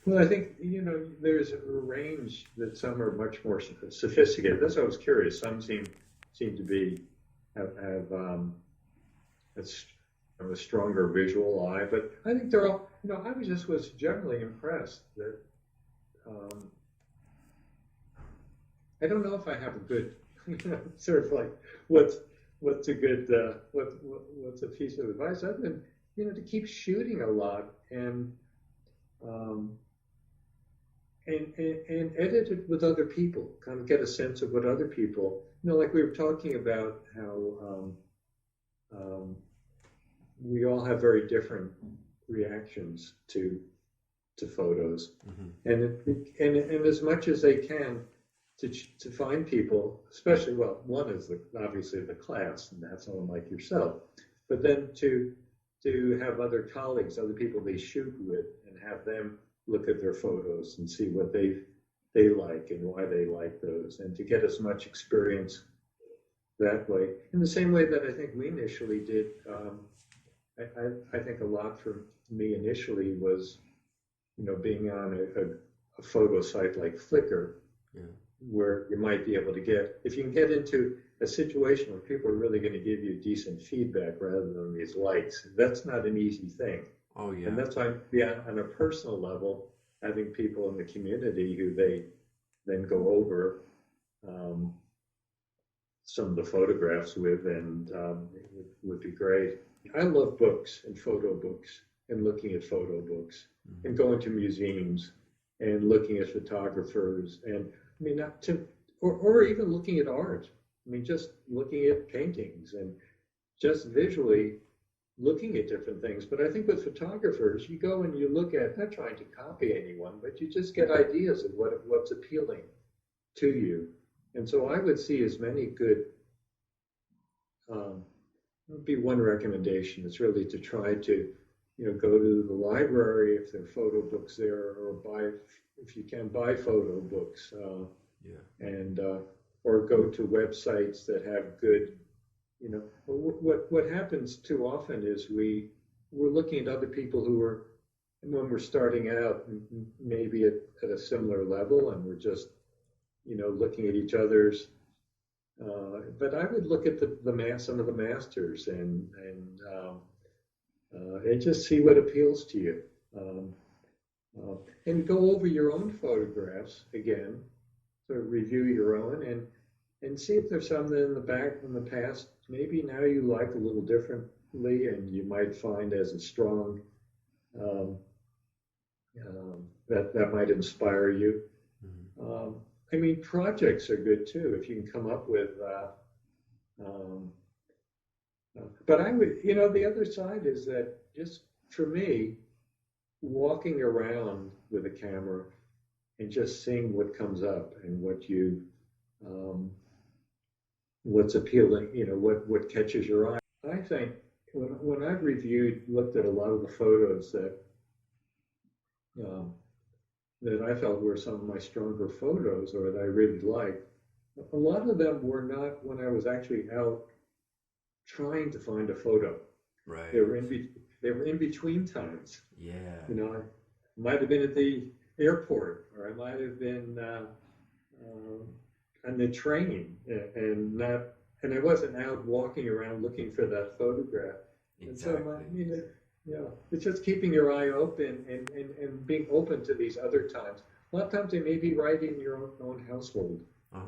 Well, I think, there's a range that some are much more sophisticated. That's why I was curious. Some seem to be have a stronger visual eye, but I think they're all. I was generally impressed that. I don't know if I have a good, sort of like what's a good what's a piece of advice other than to keep shooting a lot and edit it with other people, kind of get a sense of what other people, like we were talking about how we all have very different reactions to photos, and as much as they can to find people, especially, well, one is obviously the class, and that's someone like yourself, but then to have other colleagues, other people they shoot with, and have them look at their photos and see what they like and why they like those, and to get as much experience that way. In the same way that I think we initially did, I think a lot for me initially was, being on a photo site like Flickr, where you might be able to if you can get into a situation where people are really going to give you decent feedback rather than these likes, that's not an easy thing. Oh, yeah. And that's why, on a personal level, having people in the community who they then go over some of the photographs with, and it would be great. I love books and photo books and looking at photo books and going to museums and looking at photographers, and or even looking at art. Just looking at paintings and just visually looking at different things. But I think with photographers, you go and you look at, not trying to copy anyone, but you just get ideas of what's appealing to you. And so I would see as many good, would be one recommendation. It's really to try to, go to the library if there are photo books there, or if you can, buy photo books, and or go to websites that have good. What happens too often is we're looking at other people who are, when we're starting out, maybe at a similar level, and we're just, looking at each other's. But I would look at some of the masters and just see what appeals to you, and go over your own photographs again, sort of review your own and see if there's something in the past, maybe now you like a little differently, and you might find as a strong, that might inspire you. Projects are good too, if you can come up with, but I would, the other side is that just for me, walking around with a camera and just seeing what comes up and what's appealing, what catches your eye. I think when I've looked at a lot of the photos that I felt were some of my stronger photos, or that I really liked, a lot of them were not when I was actually out trying to find a photo. Right. They were in between times. Yeah. I might have been at the airport, or I might have been on the train, and I wasn't out walking around looking for that photograph. Exactly. And so, it's just keeping your eye open and being open to these other times. A lot of times they may be right in your own household.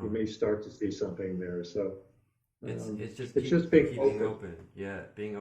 You may start to see something there. So it's just being keeping open. Yeah, being